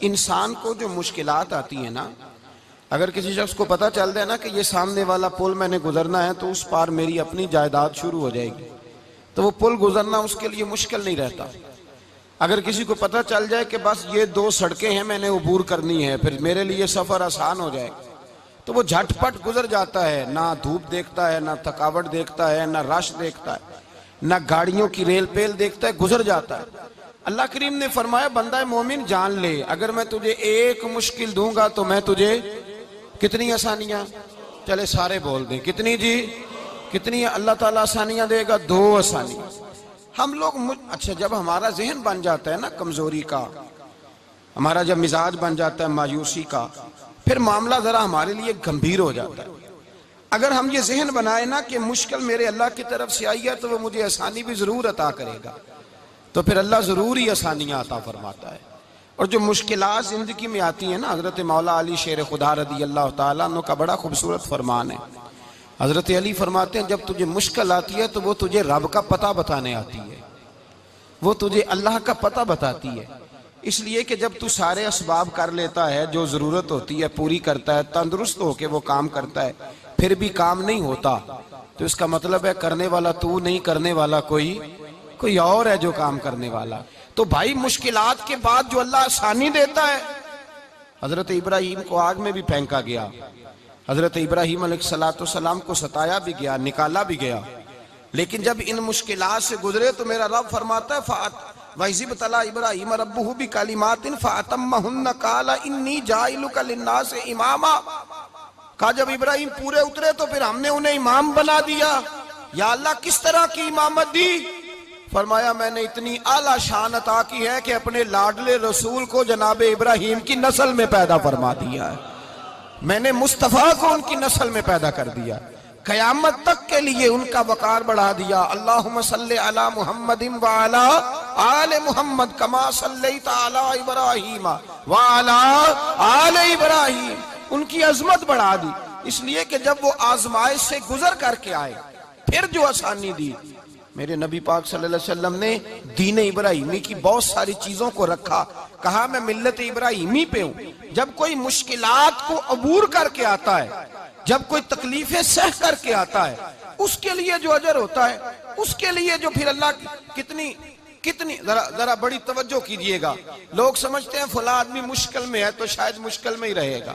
इंसान को जो मुश्किलात आती है ना, अगर किसी शख्स को पता चल जाए ना कि ये सामने वाला पुल मैंने गुजरना है तो उस पार मेरी अपनी जायदाद शुरू हो जाएगी, तो वो पुल गुजरना उसके लिए मुश्किल नहीं रहता। अगर किसी को पता चल जाए कि बस ये 2 सड़कें हैं मैंने अबूर करनी है, फिर मेरे लिए सफर आसान हो जाएगा, तो वो झटपट गुजर जाता है। ना धूप देखता है, ना थकावट देखता है, ना रश देखता है, ना गाड़ियों की रेल पेल देखता है, गुजर जाता है। अल्लाह करीम ने फरमाया, बंदा मोमिन जान ले, अगर मैं तुझे एक मुश्किल दूंगा तो मैं तुझे कितनी आसानियां, चले सारे बोल दें, कितनी जी, कितनी अल्लाह ताला आसानियां देगा? 2 आसानियां। हम लोग अच्छा, जब हमारा जहन बन जाता है ना कमजोरी का, हमारा जब मिजाज बन जाता है मायूसी का, फिर मामला जरा हमारे लिए गंभीर हो जाता है। अगर हम ये जहन बनाए ना कि मुश्किल मेरे अल्लाह की तरफ से आई है तो वो मुझे आसानी भी जरूर अता करेगा, तो फिर अल्लाह जरूर ही आसानियां अता फरमाता है। और जो मुश्किलात जिंदगी में आती है ना, हजरत मौला अली शेर खुदा रदी अल्लाह तआला अन्हु का बड़ा खूबसूरत फरमान है। हजरत अली फरमाते हैं, जब तुझे मुश्किल आती है तो वो तुझे रब का पता बताने आती है, वो तुझे अल्लाह का पता बताती है। इसलिए कि जब तू सारे असबाब कर लेता है, जो जरूरत होती है पूरी करता है, तंदुरुस्त होके वो काम करता है, फिर भी काम नहीं होता, तो इसका मतलब है करने वाला तू नहीं, करने वाला कोई और है जो काम करने वाला। तो भाई मुश्किलात के बाद जो अल्लाह आसानी देता है, हजरत इब्राहिम को आग में भी फेंका गया, हजरत इब्राहिम अलैहिस्सलाम को सताया भी गया, निकाला भी गया, लेकिन जब इन मुश्किलात से गुजरे तो मेरा रब फरमाता है, वइज़िब्तला इब्राहिम रब्बुहु बिकलिमातिन फअतम्महुन्ना क़ाला इन्नी जाइलुका लिन्नासि इमामा। कहा जब इब्राहिम पूरे उतरे तो फिर हमने उन्हें इमाम बना दिया। या अल्लाह किस तरह की इमामत दी? फरमाया मैंने इतनी आला शान अता की है कि अपने लाडले रसूल को जनाबे इब्राहिम की नस्ल में पैदा फरमा दिया है, मैंने मुस्तफा को उनकी नस्ल में पैदा कर दिया, कयामत तक के लिए उनका वकार बढ़ा दिया। अल्लाहुम्मा सल्ली अला मुहम्मदिन व अला आले मुहम्मद कमा सल्लैता अला इब्राहीम व अला आले इब्राहीम, उनकी अजमत बढ़ा दी। इसलिए कि जब वो आजमाइश से गुजर करके आए फिर जो आसानी दी, मेरे नबी पाक सल्लल्लाहु अलैहि वसल्लम ने दीन इब्राहिमी की बहुत सारी चीजों को रखा, कहा मैं मिल्लत इब्राहिमी पे हूं। जब कोई मुश्किलात को अबूर करके आता है, जब कोई तकलीफें सह करके आता है, उसके लिए जो अजर होता है, उसके लिए जो फिर अल्लाह कितनी कितनी जरा बड़ी तवज्जो कीजिएगा। लोग समझते हैं फला आदमी मुश्किल में है तो शायद मुश्किल में ही रहेगा,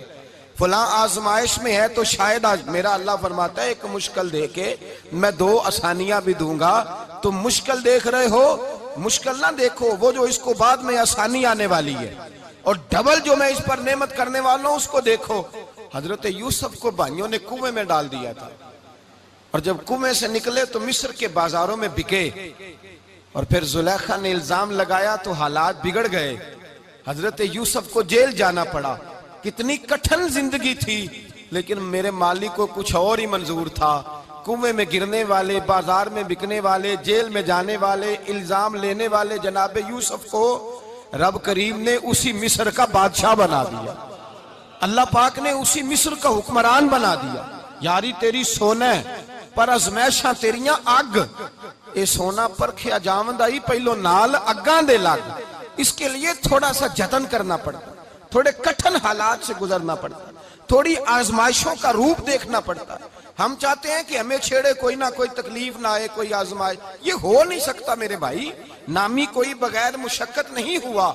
फला आजमाइश में है तो शायद आज, मेरा अल्लाह फरमाता है एक मुश्किल दे के मैं 2 आसानियां भी दूंगा। तुम मुश्किल देख रहे हो, मुश्किल ना देखो, वो जो इसको बाद में आसानी आने वाली है, और डबल जो मैं इस पर नेमत करने वाला हूं उसको देखो। हजरत यूसुफ को भाइयों ने कुएं में डाल दिया था, और जब कुएं से निकले तो मिस्र के बाजारों में बिके, और फिर जुलेखा ने इल्जाम लगाया तो हालात बिगड़ गए, हजरत यूसुफ को जेल जाना पड़ा। कितनी कठिन जिंदगी थी, लेकिन मेरे मालिक को कुछ और ही मंजूर था। कुएं में गिरने वाले, बाजार में बिकने वाले, जेल में जाने वाले, इल्जाम लेने वाले जनाबे यूसुफ को रब करीम ने उसी मिस्र का बादशाह बना दिया, अल्लाह पाक ने उसी मिस्र का हुक्मरान बना दिया। यारी तेरी सोना पर अजमैशा तेरियां अग, ये सोना परखिया जावंदा ही पहलो नाल अग्गां दे लग। इसके लिए थोड़ा सा जतन करना पड़ता, थोड़े कठिन हालात से गुजरना पड़ता, थोड़ी आजमाइशों का रूप देखना पड़ता। हम चाहते हैं कि हमें छेड़े कोई ना कोई तकलीफ ना आए, कोई आजमाइश, ये हो नहीं सकता मेरे भाई। नामी कोई बगैर मुशक्कत नहीं हुआ,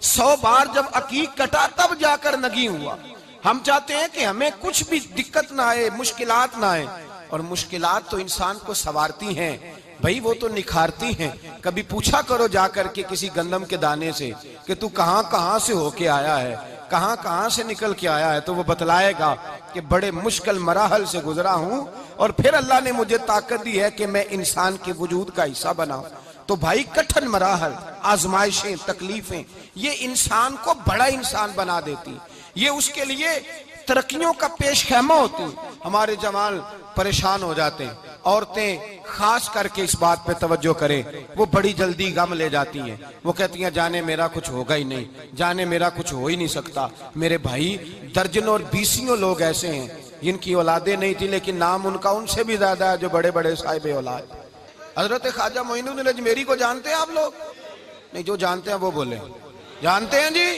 100 बार जब अकीक कटा तब जाकर नगी हुआ। हम चाहते हैं कि हमें कुछ भी दिक्कत ना आए, मुश्किलात ना आए, और मुश्किलात तो इंसान को संवारती हैं भाई, वो तो निखारती हैं। कभी पूछा करो जाकर के किसी गंदम के दाने से कि तू कहां कहां से होके आया है, कहां कहां से निकल के आया है, तो वो बतलाएगा कि बड़े मुश्किल मराहल से गुजरा हूं, और फिर अल्लाह ने मुझे ताकत दी है कि मैं इंसान के वजूद का हिस्सा बनाऊं। तो भाई कठिन मराहल, आजमाइशें, तकलीफें, ये इंसान को बड़ा इंसान बना देती, ये उसके लिए तरक्कियों का पेश खैमा होती। हमारे जवान परेशान हो जाते हैं, औरतें खास करके इस बात पे तवज्जो करें, वो बड़ी जल्दी गम ले जाती हैं। वो कहती हैं जाने मेरा कुछ होगा ही नहीं, जाने मेरा कुछ हो ही नहीं सकता। मेरे भाई दर्जनों और बीसियों लोग ऐसे हैं जिनकी औलादे नहीं थी, लेकिन नाम उनका उनसे भी ज्यादा है जो बड़े बड़े साहिब औलाद। हजरत ख्वाजा मोइनुद्दीन अजमेरी को जानते हैं आप लोग? नहीं, जो जानते हैं वो बोले। जानते हैं जी?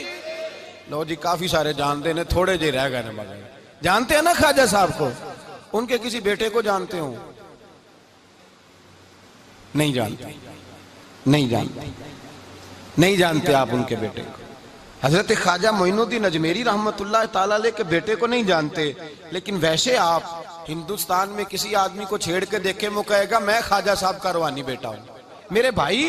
लो जी, काफी सारे जानते हैं, थोड़े जे रह गए ना मगर जानते हैं ना ख्वाजा साहब को, उनके किसी बेटे को जानते हो? नहीं जानते, नहीं जानते, नहीं जानते आप उनके बेटे को। हजरत ख्वाजा मोइनुद्दीन अजमेरी रहमतुल्लाह ताला अलैह के बेटे को नहीं जानते, लेकिन वैसे आप हिंदुस्तान में किसी आदमी को छेड़ के देखे, वो कहेगा मैं ख्वाजा साहब का रूहानी बेटा हूं। मेरे भाई,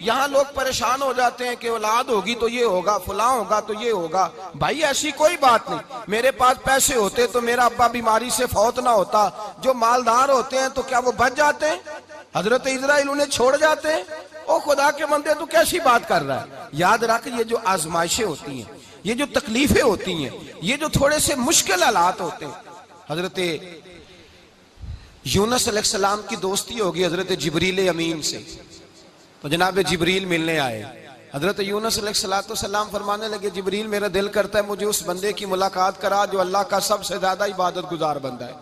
यहाँ लोग परेशान हो जाते हैं कि औलाद होगी तो ये होगा, फुला होगा तो ये होगा। भाई ऐसी कोई बात नहीं। मेरे पास पैसे होते तो मेरा अब्बा बीमारी से फौत ना होता। जो मालदार होते हैं तो क्या वो बच जाते हैं? हजरत इजराइल उन्हें छोड़ जाते हैं? ओ खुदा के बंदे, तू कैसी बात कर रहा है? याद रख, ये जो आजमाइशें होती हैं, ये जो तकलीफें होती हैं, ये जो थोड़े से मुश्किल हालात होते हैं। हजरत यूनुस अलैहिस्सलाम की दोस्ती होगी हजरत जिब्रील अमीन से, तो जनाब जिब्रील मिलने आए। हजरत यूनुस अलैहिस्सलाम फरमाने लगे, जिब्रील मेरा दिल करता है मुझे उस बंदे की मुलाकात करा जो अल्लाह का सबसे ज्यादा इबादत गुजार बंदा है।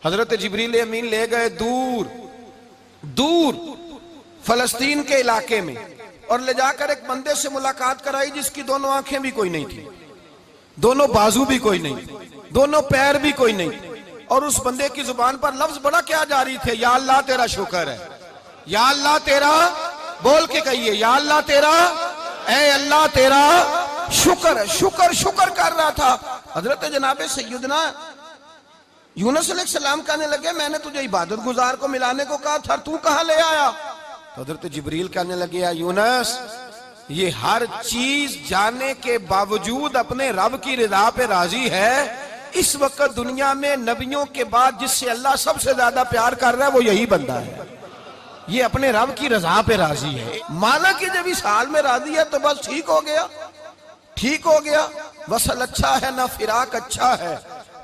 हजरत जिब्रील अमीन ले गए दूर दूर फलस्तीन के इलाके में, और ले जाकर एक बंदे से मुलाकात कराई जिसकी दोनों आंखें भी कोई नहीं थी, दोनों बाजू भी कोई नहीं, दोनों पैर भी कोई नहीं, और उस बंदे की जुबान पर लफ्ज बड़ा क्या जारी थे, या अल्लाह तेरा शुक्र है, या अल्लाह तेरा, बोल के कहिए, या अल्लाह तेरा, ऐ अल्लाह तेरा शुक्र है। शुक्र शुक्र कर रहा था। हजरत जनाब सैयदना यूनुस अलैहिस्सलाम कहने लगे, मैंने तुझे इबादत गुजार को मिलाने को कहा था, तू कहां ले आया? तो हजरत जिब्रील कहने लगे, या यूनुस, ये हर चीज जाने के बावजूद अपने रब की रिदा पे राजी है। इस वक्त दुनिया में नबियों के बाद जिससे अल्लाह सबसे ज्यादा प्यार कर रहा है वो यही बंदा है। ये अपने रब की रजा पे राजी है। माना कि जब इस हाल में राजी है तो बस ठीक हो गया, ठीक हो गया। वसल अच्छा है ना फिराक अच्छा है,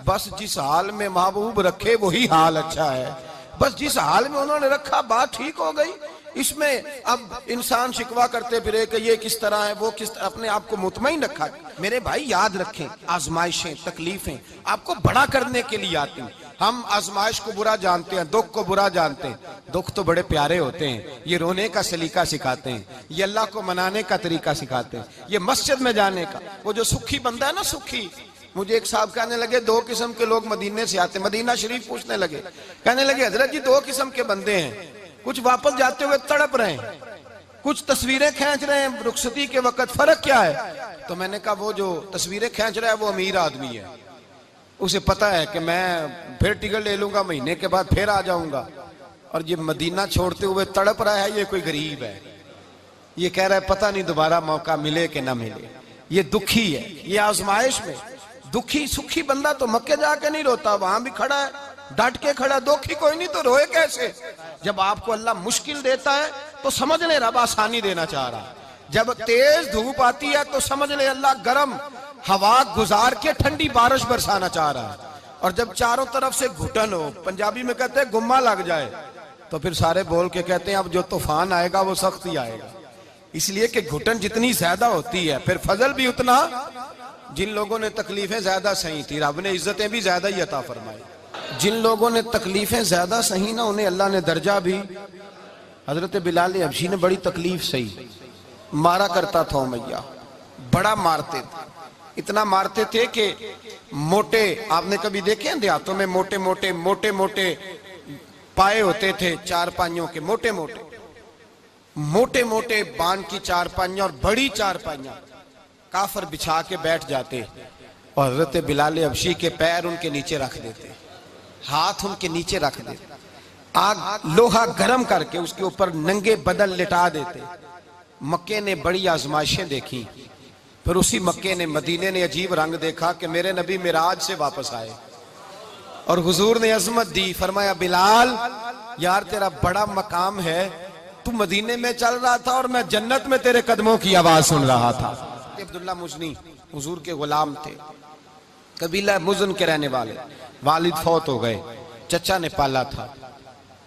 बस जिस हाल में महबूब रखे वही हाल अच्छा है। बस जिस हाल में उन्होंने रखा बात ठीक हो गई। इसमें अब इंसान शिकवा करते फिरे कि ये किस तरह है, वो किस तरह, अपने आप को मुतमईन रखा। मेरे भाई याद रखें, आजमाइशें तकलीफें आपको बड़ा करने के लिए आती हैं। हम आजमाइश को बुरा जानते हैं, दुख को बुरा जानते हैं। दुख तो बड़े प्यारे होते हैं, ये रोने का सलीका सिखाते हैं, ये अल्लाह को मनाने का तरीका सिखाते हैं, ये मस्जिद में जाने का। वो जो सुखी बंदा है ना, सुखी, मुझे एक साहब कहने लगे दो किस्म के लोग मदीने से आते, मदीना शरीफ पूछने लगे, कहने लगे हजरत जी दो किस्म के बंदे हैं, कुछ वापस जाते हुए तड़प रहे हैं, कुछ तस्वीरें खींच रहे हैं रुखसती के वक्त, फर्क क्या है? तो मैंने कहा वो जो तस्वीरें खींच रहा है वो अमीर आदमी है, उसे पता है कि मैं फिर टिकट ले लूंगा, महीने के बाद फिर आ जाऊंगा। और ये मदीना छोड़ते हुए तड़प रहा है, ये कोई गरीब है, ये कह रहा है पता नहीं दोबारा मौका मिले कि ना मिले। ये दुखी है, ये आजमाइश में दुखी। सुखी बंदा तो मक्के जाके नहीं रोता, वहां भी खड़ा है, डट के खड़ा। दुखी कोई नहीं तो रोए कैसे? जब आपको अल्लाह मुश्किल देता है तो समझ ले रब आसानी देना चाह रहा है। जब तेज धूप आती है तो समझ ले अल्लाह गर्म हवा गुजार के ठंडी बारिश बरसाना चाह रहा है। और जब चारों तरफ से घुटन हो, पंजाबी में कहते हैं गुम्मा लग जाए, तो फिर सारे बोल के कहते हैं अब जो तूफान आएगा वो सख्त ही आएगा। इसलिए कि घुटन जितनी ज्यादा होती है फिर फजल भी उतना। जिन लोगों ने तकलीफें ज्यादा सही थी, रब ने इज्जतें भी ज्यादा ही अता फरमाई। जिन लोगों ने तकलीफें ज्यादा सही ना, उन्हें अल्लाह ने दर्जा भी। हजरत बिलाल हबशी ने बड़ी तकलीफ सही, मारा करता था उमैया, बड़ा मारते थे, इतना मारते थे कि मोटे, आपने कभी देखे हैं देहातों में मोटे मोटे मोटे मोटे पाए होते थे, चार पाइयों के, मोटे मोटे मोटे मोटे बान की चार पाइयां और बड़ी चार पाइयां काफर बिछा के बैठ जाते, और हजरत बिलाल हबशी के पैर उनके नीचे रख देते, हाथ उनके नीचे रख देते, आग लोहा गर्म करके उसके ऊपर नंगे बदन लिटा देते। मक्के ने बड़ी आजमाइशें देखी, फिर उसी मक्के ने, मदीने ने अजीब रंग देखा कि मेरे नबी मिराज से वापस आए और हुजूर ने अजमत दी। फरमाया बिलाल यार तेरा बड़ा मकाम है, तू मदीने में चल रहा था और मैं जन्नत में तेरे कदमों की आवाज सुन रहा था। अब्दुल्ला मुजनी हुजूर के गुलाम थे, कबीला मुजन के रहने वाले, वालिद फौत हो गए, चचा ने पाला था,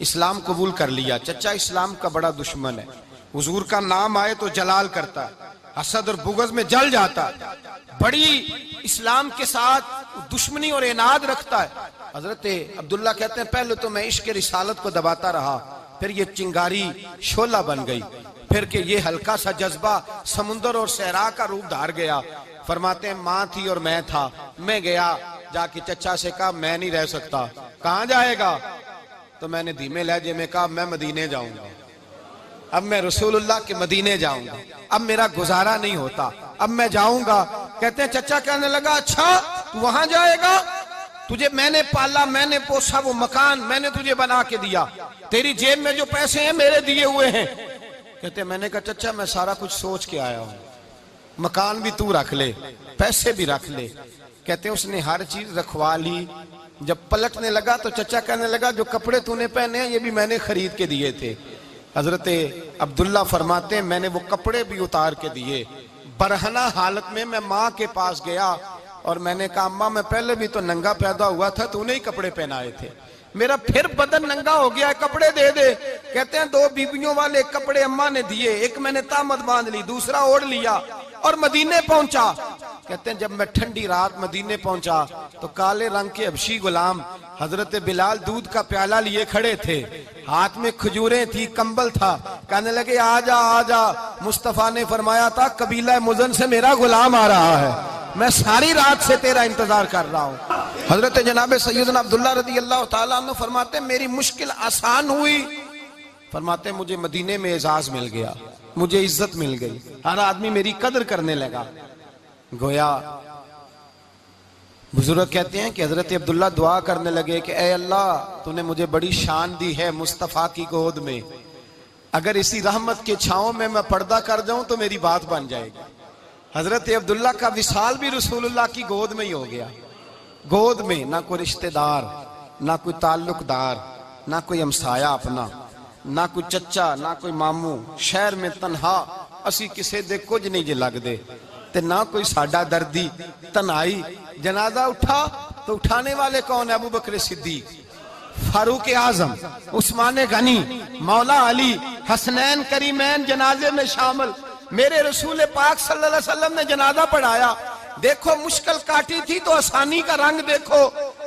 इस्लाम कबूल कर लिया। चचा इस्लाम का बड़ा दुश्मन है, हुजूर का नाम आए तो जलाल करता है, हसद और बुगज में जल जाता है, बड़ी इस्लाम के साथ दुश्मनी और इनाद रखता है। हजरत अब्दुल्ला कहते हैं पहले तो मैं इश्क रिसालत को दबाता रहा, फिर ये चिंगारी शोला बन गई, फिर के ये हल्का सा जज्बा समुंदर और सहरा का रूप धार गया, फरमाते हैं माँ थी और मैं था। मैं गया, जाके चचा से कहा मैं नहीं रह सकता। कहाँ जाएगा? तो मैंने धीमे लहजे में कहा मैं मदीने जाऊंगा, अब मैं रसूलुल्लाह के मदीने जाऊंगा, अब मेरा गुजारा नहीं होता, अब मैं जाऊंगा। कहते हैं चचा कहने लगा अच्छा तू वहां जाएगा, तुझे मैंने पाला, मैंने पोसा, वो मकान मैंने तुझे बना के दिया, तेरी जेब में जो पैसे हैं मेरे दिए हुए हैं। कहते हैं मैंने कहा चचा मैं सारा कुछ सोच के आया हूं, मकान भी तू रख ले, पैसे भी रख ले। कहते हैं उसने हर चीज रखवा ली। जब पलटने लगा तो चचा कहने लगा जो कपड़े तूने पहने हैं ये भी मैंने खरीद के दिए थे। हजरत अब्दुल्ला फरमाते हैं मैंने वो कपड़े भी उतार के दिए। बरहना हालत में मैं माँ के पास गया और मैंने कहा अम्मा मैं पहले भी तो नंगा पैदा हुआ था, तूने ही कपड़े पहनाए थे, मेरा फिर बदन नंगा हो गया है, कपड़े दे दे। कहते हैं 2 बीबियों वाले कपड़े अम्मा ने दिए, एक मैंने तामत बांध ली, दूसरा ओढ़ लिया और मदीने पहुंचा। कहते हैं जब मैं ठंडी रात मदीने पहुंचा तो काले रंग के हबशी गुलाम हजरत बिलाल दूध का प्याला लिए खड़े थे, हाथ में खजूरें थी, कंबल था। कहने लगे आजा आजा, मुस्तफा ने फरमाया था कबीला मुजन से मेरा गुलाम आ रहा है, मैं सारी रात से तेरा इंतजार कर रहा हूँ। हजरत जनाब सैयदना अब्दुल्ला रज़ी अल्लाह ताला अन्हु फरमाते मेरी मुश्किल आसान हुई। फरमाते मुझे मदीने में एजाज मिल गया, मुझे इज्जत मिल गई, हर आदमी मेरी कदर करने लगा। गोया बुजुर्ग कहते हैं कि हजरत अब्दुल्ला दुआ करने लगे कि ए अल्लाह तूने मुझे बड़ी शान दी है मुस्तफ़ा की गोद में, अगर इसी रहमत के छांव में मैं पर्दा कर जाऊं तो मेरी बात बन जाएगी। हजरत अब्दुल्ला का विसाल भी रसूलुल्लाह की गोद में ही हो गया। गोद में ना कोई रिश्तेदार, ना कोई ताल्लुकदार, ना कोई हमसाया अपना, ना कोई चचा, ना कोई मामू, शहर में तनहा असी किसे दे कुछ नहीं जे लगदे, ते ना कोई साडा दर्दी। तनाई जनाजा उठा तो उठाने वाले कौन है? अबू बकर सिद्दीक, फारूक आजम, उस्मान गनी, मौला अली, हसनैन करीमैन जनाजे में शामिल। मेरे रसूल पाक सल्लल्लाहु अलैहि वसल्लम ने जनाजा पढ़ाया। देखो मुश्किल काटी थी तो आसानी का रंग देखो,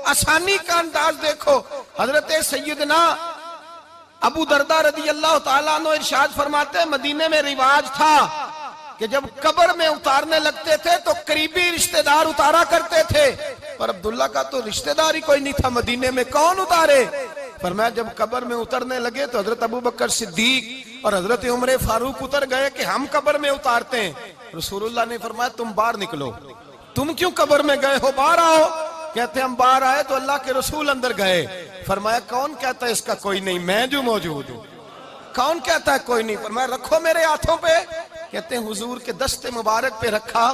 आसानी का अंदाज देखो। हजरत सैयदना अबू दरदा रज़ी अल्लाह ताला अन्हु इरशाद फरमाते मदीने में रिवाज था कि जब कब्र में उतारने लगते थे तो करीबी रिश्तेदार उतारा करते थे, पर अब्दुल्ला का तो रिश्तेदार ही कोई नहीं था मदीने में, कौन उतारे? फरमाया जब कब्र में उतरने लगे तो हजरत अबू बकर सिद्दीक और हजरत उमर फारूक उतर गए कि हम कब्र में उतारते हैं। रसूलुल्लाह ने फरमाया तुम बाहर निकलो, तुम क्यों कब्र में गए हो, बाहर आओ। कहते हम बाहर आए तो अल्लाह के रसूल अंदर गए। फरमाया कौन कहता है इसका कोई नहीं, मैं जो मौजूद हूँ। कौन कहता है कोई नहीं? फरमाया रखो मेरे हाथों पे। कहते हैं हुजूर के दस्ते मुबारक पे रखा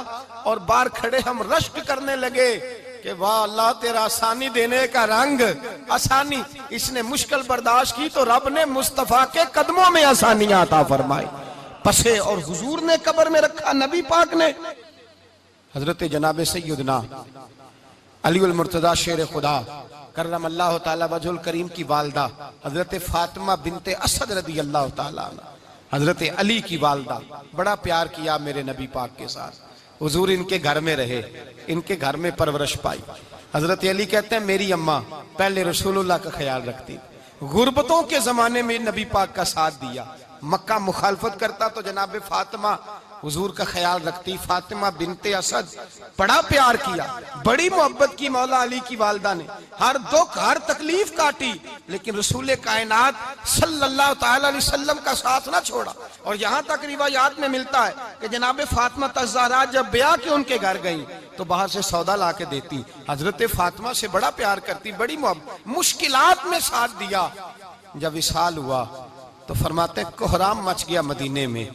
और बाहर खड़े हम रश्क करने लगे कि वाह अल्लाह तेरा आसानी देने का रंग, आसानी। इसने मुश्किल बर्दाश्त की तो रब ने मुस्तफा के कदमों में आसानियां अता फरमाई। पसे और हुजूर ने कब्र में रखा नबी पाक ने। हजरत जनाब सैयदना अली उल मुर्तजा शेर खुदा करम अल्लाह ताला वजहुल करीम की वालदा हजरत फातिमा बिनते असद रदी अल्लाह ताला, हजरत अली की वालदा, बड़ा प्यार किया मेरे नबी पाक के साथ। हुजूर इनके घर में रहे, इनके घर में परवरिश पाई। हजरत अली कहते हैं मेरी अम्मा पहले रसूलुल्लाह का ख्याल रखती, गुर्बतों के जमाने में नबी पाक का साथ दिया, मक्का मुखालफत करता तो जनाब फातिमा हुजूर का ख्याल रखती। फातिमा बिनते असद बड़ा प्यार किया, बड़ी मोहब्बत की मौला अली की वालदा ने, हर दुख हर तकलीफ काटी, लेकिन रसूल कायनात सल्लल्लाहु ताला अलैहि वसल्लम का साथ ना छोड़ा। और यहाँ तक रिवायात में मिलता है कि जनाब फातिमा तज़्ज़ारा जब ब्याह के उनके घर गई तो बाहर से सौदा ला के देती, हजरत फातिमा से बड़ा प्यार करती, बड़ी मोहब्बत, मुश्किलात में साथ दिया। जब विसाल हुआ तो फरमाते कोहराम मच गया मदीने में,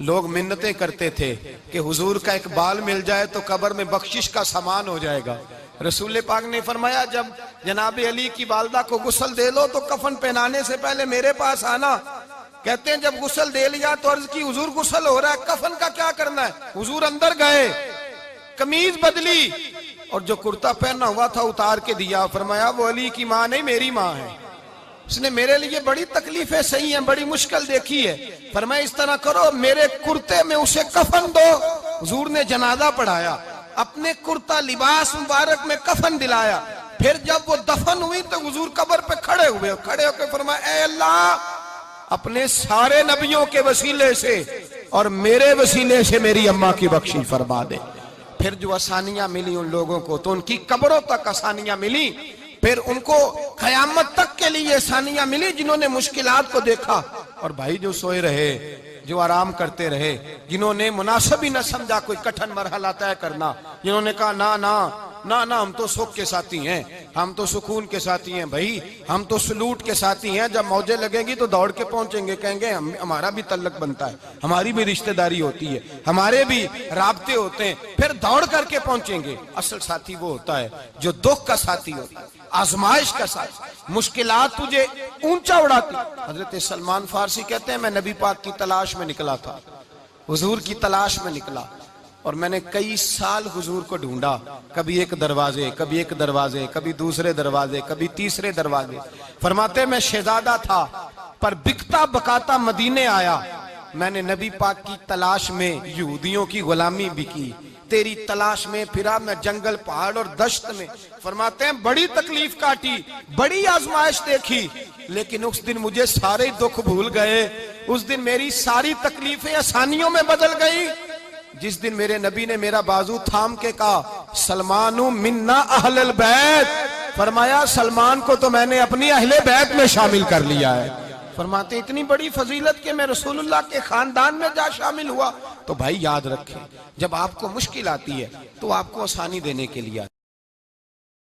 लोग मिन्नतें करते थे कि हुजूर का एक बाल मिल जाए तो कब्र में बख्शिश का सामान हो जाएगा। रसूल पाक ने फरमाया जब जनाब अली की वालदा को गुस्ल दे लो तो कफन पहनाने से पहले मेरे पास आना। कहते हैं जब गुस्ल दे लिया तो अर्ज की हुजूर गुस्ल हो रहा है, कफन का क्या करना है? हुजूर अंदर गए, कमीज बदली और जो कुर्ता पहना हुआ था उतार के दिया। फरमाया वो अली की माँ नहीं मेरी माँ है, उसने मेरे लिए बड़ी तकलीफें सही हैं, बड़ी मुश्किल देखी है। फरमाया इस तरह करो मेरे कुर्ते में उसे कफन दो। हुजूर ने जनाजा पढ़ाया, अपने कुर्ता लिबास मुबारक में कफन दिलाया। फिर जब वो दफन हुई तो हुजूर कब्र पे खड़े हुए, खड़े होकर फरमाया ए अल्लाह अपने सारे नबियों के वसीले से और मेरे वसीले से मेरी अम्मा की बख्शिश फरमा दे। फिर जो आसानियां मिली उन लोगों को, तो उनकी कब्रों तक आसानियां मिली, फिर उनको कयामत तक के लिए आसानियां मिली जिन्होंने मुश्किलात को देखा। और भाई जो सोए रहे, जो आराम करते रहे, जिन्होंने मुनासिब ही न समझा कोई कठिन मरहला तय करना, जिन्होंने कहा ना ना ना ना हम तो सुख के साथी हैं, हम तो सुकून के साथी हैं भाई, हम तो सलूट के साथी हैं, जब मौजें लगेंगी तो दौड़ के पहुंचेंगे, कहेंगे हमारा भी तल्लक बनता है, हमारी भी रिश्तेदारी होती है, हमारे भी राब्ते होते हैं, फिर दौड़ करके पहुंचेंगे। असल साथी वो होता है जो दुख का साथी होता है, आजमाइश का साथी, मुश्किलात तुझे ऊंचा उड़ाती। हजरत सलमान फारसी कहते हैं मैं नबी पाक की तलाश में निकला था, हुजूर की तलाश में निकला, और मैंने कई साल हुजूर को ढूंढा, कभी एक दरवाजे, कभी एक दरवाजे, कभी दूसरे दरवाजे, कभी तीसरे दरवाजे। फरमाते मैं शहजादा था पर बिकता बकाता मदीने आया, मैंने नबी पाक की तलाश में यहूदियों की गुलामी भी की, तेरी तलाश में फिरा मैं जंगल पहाड़ और दश्त में। फरमाते हैं बड़ी तकलीफ काटी, बड़ी आजमाइश देखी, लेकिन उस दिन मुझे सारे दुख भूल गए, उस दिन मेरी सारी तकलीफें आसानियों में बदल गई, जिस दिन मेरे नबी ने मेरा बाजू थाम के कहा सलमानु मिन्ना अहलल बैत, फरमाया सलमान को तो मैंने अपनी अहले बैत में शामिल कर लिया है। फरमाते इतनी बड़ी फजीलत के मैं रसूलुल्लाह के खानदान में जा शामिल हुआ। तो भाई याद रखें, जब आपको मुश्किल आती है तो आपको आसानी देने के लिए